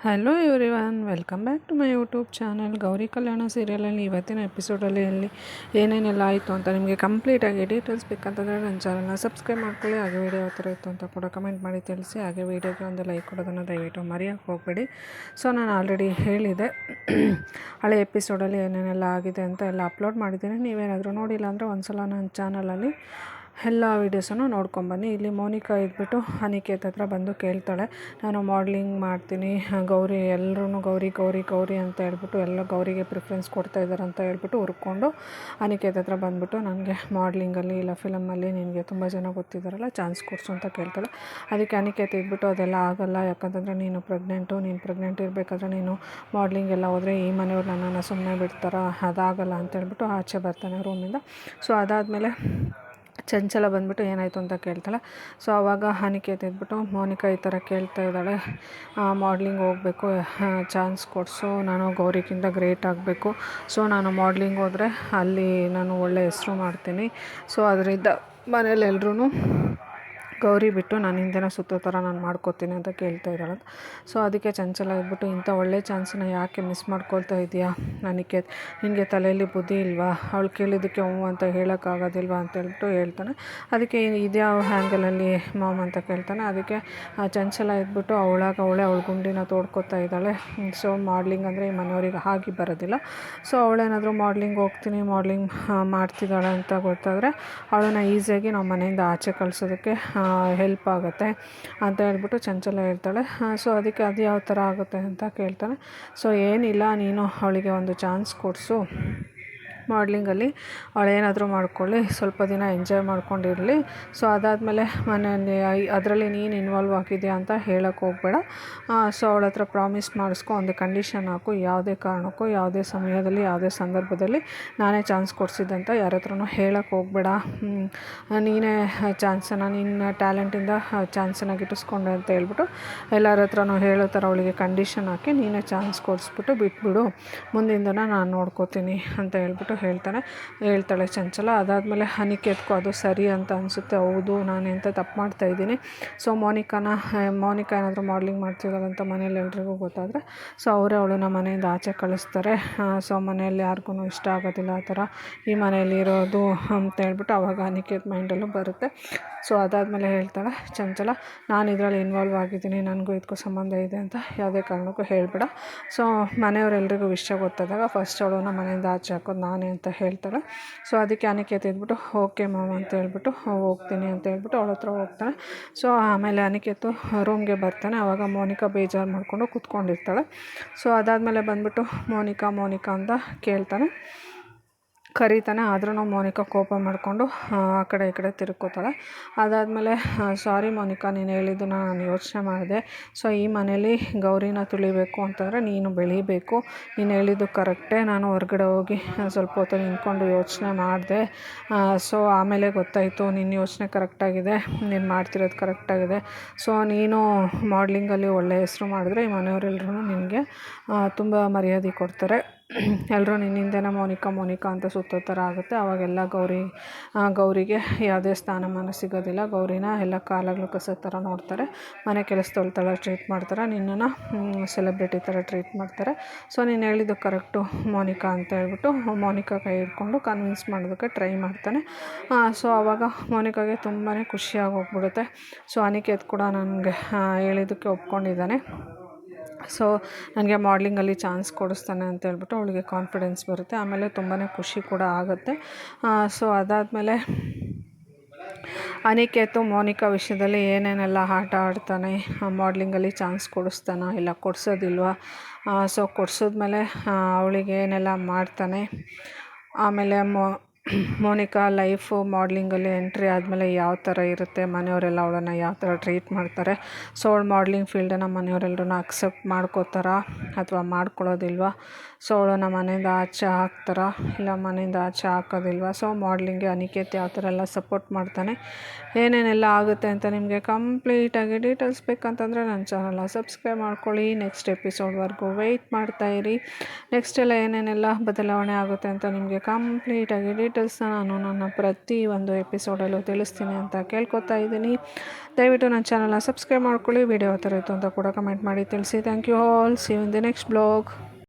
Hello everyone, welcome back to my YouTube channel. Gowri Kalyana ಸೀರಿಯಲಲ್ಲಿ ಇವತ್ತಿನ ಎಪಿಸೋಡಲ್ಲಿ ಏನೇನೆಲ್ಲ ಆಯಿತು ಅಂತ ನಿಮಗೆ ಕಂಪ್ಲೀಟಾಗಿ ಡೀಟೇಲ್ಸ್ ಬೇಕಂತಂದರೆ ನನ್ನ ಚಾನಲ್ನ ಸಬ್ಸ್ಕ್ರೈಬ್ ಮಾಡ್ಕೊಳ್ಳಿ. ಹಾಗೆ ವೀಡಿಯೋ ಯಾವ ಥರ ಇತ್ತು ಅಂತ ಕೂಡ ಕಮೆಂಟ್ ಮಾಡಿ ತಿಳಿಸಿ. ಹಾಗೆ ವೀಡಿಯೋಗೆ ಒಂದು ಲೈಕ್ ಕೊಡೋದನ್ನು ದಯವಿಟ್ಟು ಮರೆಯೋಕ್ಕೆ ಹೋಗಬೇಡಿ. ಸೊ ನಾನು ಆಲ್ರೆಡಿ ಹೇಳಿದೆ ಹಳೆ ಎಪಿಸೋಡಲ್ಲಿ ಏನೇನೆಲ್ಲ ಆಗಿದೆ ಅಂತ ಎಲ್ಲ ಅಪ್ಲೋಡ್ ಮಾಡಿದ್ದೀನಿ. ನೀವೇನಾದರೂ ನೋಡಿಲ್ಲ ಅಂದರೆ ಒಂದು ಸಲ ನನ್ನ ಚಾನಲಲ್ಲಿ ಎಲ್ಲ ವೀಡಿಯೋಸನ್ನು ನೋಡ್ಕೊಂಬನ್ನಿ. ಇಲ್ಲಿ ಮೋನಿಕಾ ಇದ್ಬಿಟ್ಟು ಅನಿಕೇತ್ ಹತ್ರ ಬಂದು ಕೇಳ್ತಾಳೆ, ನಾನು ಮಾಡಲಿಂಗ್ ಮಾಡ್ತೀನಿ, ಗೌರಿ ಎಲ್ಲರೂ ಗೌರಿ ಗೌರಿ ಗೌರಿ ಅಂತ ಹೇಳ್ಬಿಟ್ಟು ಎಲ್ಲ ಗೌರಿಗೆ ಪ್ರಿಫರೆನ್ಸ್ ಕೊಡ್ತಾ ಇದ್ದಾರೆ ಅಂತ ಹೇಳ್ಬಿಟ್ಟು ಹುರ್ಕೊಂಡು ಅನಿಕೇತ್ ಹತ್ರ ಬಂದುಬಿಟ್ಟು ನನಗೆ ಮಾಡಲಿಂಗಲ್ಲಿ ಇಲ್ಲ ಫಿಲಮಲ್ಲಿ ನಿನಗೆ ತುಂಬ ಜನ ಗೊತ್ತಿದ್ದಾರಲ್ಲ ಚಾನ್ಸ್ ಕೊಡಿಸು ಅಂತ ಕೇಳ್ತಾಳೆ. ಅದಕ್ಕೆ ಅನಿಕೇತ್ ಇದ್ಬಿಟ್ಟು ಅದೆಲ್ಲ ಆಗಲ್ಲ, ಯಾಕಂತಂದರೆ ನೀನು ಪ್ರೆಗ್ನೆಂಟ್ ಇರಬೇಕಾದ್ರೆ ನೀನು ಮಾಡಲಿಂಗ್ ಎಲ್ಲ ಹೋದರೆ ಈ ಮನೆಯವ್ರು ನನ್ನನ್ನು ಸುಮ್ಮನೆ ಬಿಡ್ತಾರ, ಅದಾಗಲ್ಲ ಅಂತ ಹೇಳ್ಬಿಟ್ಟು ಆಚೆ ಬರ್ತಾನೆ ರೂಮಿಂದ. ಸೊ ಅದಾದಮೇಲೆ ಚಂಚಲ ಬಂದುಬಿಟ್ಟು ಏನಾಯಿತು ಅಂತ ಕೇಳ್ತಾಳೆ. ಸೊ ಆವಾಗ ಅನಿಕೇತ್ ಇದ್ಬಿಟ್ಟು ಮೋನಿಕಾ ಈ ಥರ ಕೇಳ್ತಾ ಇದ್ದಾಳೆ, ಮಾಡಲಿಂಗ್ ಹೋಗಬೇಕು, ಚಾನ್ಸ್ ಕೊಡಿಸು, ನಾನು ಗೌರಿಗಿಂತ ಗ್ರೇಟ್ ಆಗಬೇಕು. ಸೊ ನಾನು ಮಾಡಲಿಂಗ್ ಹೋದರೆ ಅಲ್ಲಿ ನಾನು ಒಳ್ಳೆ ಹೆಸರು ಮಾಡ್ತೀನಿ. ಸೊ ಅದರಿಂದ ಮನೇಲಿ ಎಲ್ರೂ ಗೌರಿ ಬಿಟ್ಟು ನಾನು ಹಿಂದೆನ ಸುತ್ತೋ ಥರ ನಾನು ಮಾಡ್ಕೋತೀನಿ ಅಂತ ಕೇಳ್ತಾ ಇದ್ದಾಳೆ. ಸೊ ಅದಕ್ಕೆ ಚಂಚಲ ಇದ್ಬಿಟ್ಟು, ಇಂಥ ಒಳ್ಳೆ ಚಾನ್ಸನ್ನ ಯಾಕೆ ಮಿಸ್ ಮಾಡ್ಕೊಳ್ತಾ ಇದೆಯಾ ಅನಿಕೇತ್, ನಿನಗೆ ತಲೆಯಲ್ಲಿ ಬುದ್ಧಿ ಇಲ್ವಾ, ಅವಳು ಕೇಳಿದ್ದಕ್ಕೆ ಹ್ಞೂ ಅಂತ ಹೇಳೋಕ್ಕಾಗೋದಿಲ್ವಾ ಅಂತ ಹೇಳ್ಬಿಟ್ಟು ಹೇಳ್ತಾನೆ. ಅದಕ್ಕೆ ಇದ್ಯಾವ ಹ್ಯಾಂಗಲಲ್ಲಿ ಮಾಮ್ ಅಂತ ಕೇಳ್ತಾನೆ. ಅದಕ್ಕೆ ಚಂಚಲ ಇದ್ಬಿಟ್ಟು ಅವಳ ಗುಂಡಿನ ತೋಡ್ಕೊತಾ ಇದ್ದಾಳೆ. ಸೊ ಮಾಡಲಿಂಗ್ ಅಂದರೆ ಈ ಮನೆಯವ್ರಿಗೆ ಆಗಿ ಬರೋದಿಲ್ಲ. ಸೊ ಅವಳೇನಾದರೂ ಮಾಡಲಿಂಗ್ ಮಾಡ್ತಿದ್ದಾಳೆ ಅಂತ ಗೊತ್ತಾದರೆ ಅವಳನ್ನು ಈಸಿಯಾಗಿ ನಾವು ಮನೆಯಿಂದ ಆಚೆ ಕಳಿಸೋದಕ್ಕೆ ಹೆಲ್ಪ್ ಆಗುತ್ತೆ ಅಂತ ಹೇಳ್ಬಿಟ್ಟು ಚಂಚಲ ಹೇಳ್ತಾಳೆ. ಸೊ ಅದಕ್ಕೆ ಅದು ಯಾವ ಥರ ಆಗುತ್ತೆ ಅಂತ ಕೇಳ್ತಾನೆ. ಸೊ ಏನಿಲ್ಲ, ನೀನು ಅವಳಿಗೆ ಒಂದು ಚಾನ್ಸ್ ಕೊಡಿಸು, ಮಾಡಲಿಂಗಲ್ಲಿ ಅವಳೇನಾದರೂ ಮಾಡ್ಕೊಳ್ಳಿ, ಸ್ವಲ್ಪ ದಿನ ಎಂಜಾಯ್ ಮಾಡ್ಕೊಂಡಿರಲಿ. ಸೊ ಅದಾದಮೇಲೆ ಮನೆಯಲ್ಲಿ ಅದರಲ್ಲಿ ನೀನು ಇನ್ವಾಲ್ವ್ ಆಗಿದೆಯಾ ಅಂತ ಹೇಳೋಕ್ಕೆ ಹೋಗಬೇಡ. ಸೊ ಅವಳ ಹತ್ರ ಪ್ರಾಮಿಸ್ ಮಾಡಿಸ್ಕೊ, ಒಂದು ಕಂಡೀಷನ್ ಹಾಕು, ಯಾವುದೇ ಕಾರಣಕ್ಕೂ ಯಾವುದೇ ಸಮಯದಲ್ಲಿ ಯಾವುದೇ ಸಂದರ್ಭದಲ್ಲಿ ನಾನೇ ಚಾನ್ಸ್ ಕೊಡಿಸಿದ್ದಂತ ಯಾರ ಹತ್ರನೂ ಹೇಳೋಕ್ಕೆ ಹೋಗಬೇಡ. ನೀನೇ ಚಾನ್ಸನ್ನು ನಿನ್ನ ಟ್ಯಾಲೆಂಟಿಂದ ಚಾನ್ಸನ್ನು ಗಿಟ್ಟಿಸ್ಕೊಂಡೆ ಅಂತ ಹೇಳ್ಬಿಟ್ಟು ಎಲ್ಲರ ಹತ್ರನೂ ಹೇಳೋ ಥರ ಅವಳಿಗೆ ಕಂಡೀಷನ್ ಹಾಕಿ ನೀನೇ ಚಾನ್ಸ್ ಕೊಡಿಸ್ಬಿಟ್ಟು ಬಿಟ್ಬಿಡು, ಮುಂದಿನ ದಿನ ನಾನು ನೋಡ್ಕೋತೀನಿ ಅಂತ ಹೇಳ್ಬಿಟ್ಟು ಹೇಳ್ತಾಳೆ ಚಂಚಲ. ಅದಾದಮೇಲೆ ಅನಿಕೇತ್ಗೂ ಅದು ಸರಿ ಅಂತ ಅನಿಸುತ್ತೆ. ಹೌದು, ನಾನು ಎಂಥ ತಪ್ಪು ಮಾಡ್ತಾಯಿದ್ದೀನಿ. ಸೊ ಮೋನಿಕಾ ಏನಾದರೂ ಮಾಡಲಿಂಗ್ ಮಾಡ್ತಿದ್ದಾಳೆ ಅಂತ ಮನೇಲಿ ಎಲ್ರಿಗೂ ಗೊತ್ತಾದರೆ ಸೊ ಅವರೇ ಅವಳನ್ನ ಮನೆಯಿಂದ ಆಚೆ ಕಳಿಸ್ತಾರೆ. ಸೊ ಮನೆಯಲ್ಲಿ ಯಾರಿಗೂ ಇಷ್ಟ ಆಗೋದಿಲ್ಲ ಆ ಥರ ಈ ಮನೆಯಲ್ಲಿ ಇರೋದು ಅಂತ ಹೇಳ್ಬಿಟ್ಟು ಆವಾಗ ಅನಿಕೇತ್ ಮೈಂಡಲ್ಲೂ ಬರುತ್ತೆ. ಸೊ ಅದಾದಮೇಲೆ ಹೇಳ್ತಾಳೆ ಚಂಚಲ, ನಾನು ಇದರಲ್ಲಿ ಇನ್ವಾಲ್ವ್ ಆಗಿದ್ದೀನಿ, ನನಗೂ ಇದಕ್ಕೂ ಸಂಬಂಧ ಇದೆ ಅಂತ ಯಾವುದೇ ಕಾರಣಕ್ಕೂ ಹೇಳಬೇಡ. ಸೊ ಮನೆಯವರೆಲ್ರಿಗೂ ವಿಷಯ ಗೊತ್ತಾದಾಗ ಫಸ್ಟ್ ಅವಳನ್ನು ಮನೆಯಿಂದ ಆಚೆ ಹಾಕೋದು ನಾನೇ ಅಂತ ಹೇಳ್ತಾಳೆ. ಸೊ ಅದಕ್ಕೆ ಅನಿಕೇತ್ ಇದ್ಬಿಟ್ಟು ಓಕೆ ಮ್ಯಾಮ್ ಅಂತ ಹೇಳ್ಬಿಟ್ಟು ಹೋಗ್ತೀನಿ ಅಂತ ಹೇಳ್ಬಿಟ್ಟು ಅವಳ ಹತ್ರ ಹೋಗ್ತಾನೆ. ಸೊ ಆಮೇಲೆ ಅನಿಕೇತು ರೂಮ್ಗೆ ಬರ್ತಾನೆ. ಆವಾಗ ಮೋನಿಕಾ ಬೇಜಾರು ಮಾಡಿಕೊಂಡು ಕೂತ್ಕೊಂಡಿರ್ತಾಳೆ. ಸೊ ಅದಾದಮೇಲೆ ಬಂದುಬಿಟ್ಟು ಮೋನಿಕಾ ಅಂತ ಕರೀತಾನೆ. ಆದ್ರೂ ಮೋನಿಕಾ ಕೋಪ ಮಾಡಿಕೊಂಡು ಆ ಕಡೆ ಈ ಕಡೆ ತಿರ್ಕೋತಾಳೆ. ಅದಾದಮೇಲೆ ಸಾರಿ ಮೋನಿಕಾ, ನೀನು ಹೇಳಿದ್ದನ್ನು ನಾನು ಯೋಚನೆ ಮಾಡಿದೆ. ಸೊ ಈ ಮನೇಲಿ ಗೌರಿನ ತುಳಿಬೇಕು ಅಂತಂದರೆ ನೀನು ಬೆಳೀಬೇಕು, ನೀನು ಹೇಳಿದ್ದು ಕರೆಕ್ಟೇ. ನಾನು ಹೊರಗಡೆ ಹೋಗಿ ಸ್ವಲ್ಪ ಹೊತ್ತು ನಿಂತ್ಕೊಂಡು ಯೋಚನೆ ಮಾಡಿದೆ. ಸೊ ಆಮೇಲೆ ಗೊತ್ತಾಯಿತು ನಿನ್ನ ಯೋಚನೆ ಕರೆಕ್ಟಾಗಿದೆ, ನೀನು ಮಾಡ್ತಿರೋದು ಕರೆಕ್ಟಾಗಿದೆ. ಸೊ ನೀನು ಮಾಡಲಿಂಗಲ್ಲಿ ಒಳ್ಳೆಯ ಹೆಸರು ಮಾಡಿದ್ರೆ ಈ ಮನೆಯವರೆಲ್ಲರೂ ನಿನಗೆ ತುಂಬ ಮರ್ಯಾದೆ ಕೊಡ್ತಾರೆ. ಎಲ್ಲರೂ ನಿನ್ನಿಂದನೇ ಮೋನಿಕಾ ಅಂತ ಸುತ್ತೋ ಥರ ಆಗುತ್ತೆ. ಆವಾಗೆಲ್ಲ ಗೌರಿಗೆ ಯಾವುದೇ ಸ್ಥಾನಮಾನ ಸಿಗೋದಿಲ್ಲ. ಗೌರಿನ ಎಲ್ಲ ಕಾಲಗಳು ಕಸ ಥರ ನೋಡ್ತಾರೆ, ಮನೆ ಕೆಲಸದವ್ಳ ಥರ ಟ್ರೀಟ್ ಮಾಡ್ತಾರೆ, ನಿನ್ನನ್ನು ಸೆಲೆಬ್ರಿಟಿ ಥರ ಟ್ರೀಟ್ ಮಾಡ್ತಾರೆ. ಸೊ ನೀನು ಹೇಳಿದ್ದು ಕರೆಕ್ಟು ಮೋನಿಕಾ ಅಂತ ಹೇಳ್ಬಿಟ್ಟು ಮೋನಿಕಾ ಕೈ ಹಿಡ್ಕೊಂಡು ಕನ್ವಿನ್ಸ್ ಮಾಡೋದಕ್ಕೆ ಟ್ರೈ ಮಾಡ್ತಾನೆ. ಸೊ ಆವಾಗ ಮೋನಿಕಾಗೆ ತುಂಬಾ ಖುಷಿಯಾಗಿ ಹೋಗ್ಬಿಡುತ್ತೆ. ಸೊ ಅನಿಕೇತ್ ಕೂಡ ನನಗೆ ಹೇಳಿದ್ದಕ್ಕೆ ಒಪ್ಕೊಂಡಿದ್ದಾನೆ, ಸೊ ನನಗೆ ಮಾಡಲಿಂಗಲ್ಲಿ ಚಾನ್ಸ್ ಕೊಡಿಸ್ತಾನೆ ಅಂತ ಹೇಳ್ಬಿಟ್ಟು ಅವಳಿಗೆ ಕಾನ್ಫಿಡೆನ್ಸ್ ಬರುತ್ತೆ. ಆಮೇಲೆ ತುಂಬಾ ಖುಷಿ ಕೂಡ ಆಗುತ್ತೆ. ಸೊ ಅದಾದಮೇಲೆ ಅನಿಕೇತು ಮೋನಿಕಾ ವಿಷಯದಲ್ಲಿ ಏನೇನೆಲ್ಲ ಆಟ ಆಡ್ತಾನೆ, ಮಾಡಲಿಂಗಲ್ಲಿ ಚಾನ್ಸ್ ಕೊಡಿಸ್ತಾನ ಇಲ್ಲ ಕೊಡಿಸೋದಿಲ್ವ, ಸೊ ಕೊಡಿಸಿದ್ಮೇಲೆ ಅವಳಿಗೆ ಏನೆಲ್ಲ ಮಾಡ್ತಾನೆ, ಆಮೇಲೆ ಮೋನಿಕಾ ಲೈಫು ಮಾಡಲಿಂಗಲ್ಲಿ ಎಂಟ್ರಿ ಆದಮೇಲೆ ಯಾವ ಥರ ಇರುತ್ತೆ, ಮನೆಯವರೆಲ್ಲ ಅವಳನ್ನು ಯಾವ ಥರ ಟ್ರೀಟ್ ಮಾಡ್ತಾರೆ, ಸೊ ಅವಳು ಮಾಡಲಿಂಗ್ ಫೀಲ್ಡನ್ನು ಮನೆಯವರೆಲ್ಲರೂ ಅಕ್ಸೆಪ್ಟ್ ಮಾಡ್ಕೋತಾರಾ ಅಥವಾ ಮಾಡ್ಕೊಳ್ಳೋದಿಲ್ವ, ಸೊ ಅವಳನ್ನು ಮನೆಯಿಂದ ಆಚೆ ಹಾಕ್ತಾರಾ ಇಲ್ಲ ಮನೆಯಿಂದ ಆಚೆ ಹಾಕೋದಿಲ್ವ, ಸೊ ಮಾಡಲಿಂಗ್ಗೆ ಅನಿಕೇತ್ ಯಾವ ಥರ ಎಲ್ಲ ಸಪೋರ್ಟ್ ಮಾಡ್ತಾನೆ, ಏನೇನೆಲ್ಲ ಆಗುತ್ತೆ ಅಂತ ನಿಮಗೆ ಕಂಪ್ಲೀಟಾಗಿ ಡೀಟೇಲ್ಸ್ ಬೇಕಂತಂದರೆ ನನ್ನ ಚಾನಲ್ನ ಸಬ್ಸ್ಕ್ರೈಬ್ ಮಾಡ್ಕೊಳ್ಳಿ. ನೆಕ್ಸ್ಟ್ ಎಪಿಸೋಡ್ವರೆಗೂ ವೆಯ್ಟ್ ಮಾಡ್ತಾಯಿರಿ. ನೆಕ್ಸ್ಟ್ ಎಲ್ಲ ಏನೇನೆಲ್ಲ ಬದಲಾವಣೆ ಆಗುತ್ತೆ ಅಂತ ನಿಮಗೆ ಕಂಪ್ಲೀಟಾಗಿ ಡೀಟೇಲ್ಸ್ ಡೀಟೇಲ್ಸ್ನ ನಾನು ನನ್ನ ಪ್ರತಿ ಒಂದು ಎಪಿಸೋಡಲ್ಲೂ ತಿಳಿಸ್ತೀನಿ ಅಂತ ಕೇಳ್ಕೊತಾ ಇದ್ದೀನಿ. ದಯವಿಟ್ಟು ನನ್ನ ಚಾನಲ್ನ ಸಬ್ಸ್ಕ್ರೈಬ್ ಮಾಡ್ಕೊಳ್ಳಿ. ವಿಡಿಯೋ ಯಾವ ಥರ ಇತ್ತು ಅಂತ ಕೂಡ ಕಮೆಂಟ್ ಮಾಡಿ ತಿಳಿಸಿ. Thank you all. See you in the next blog.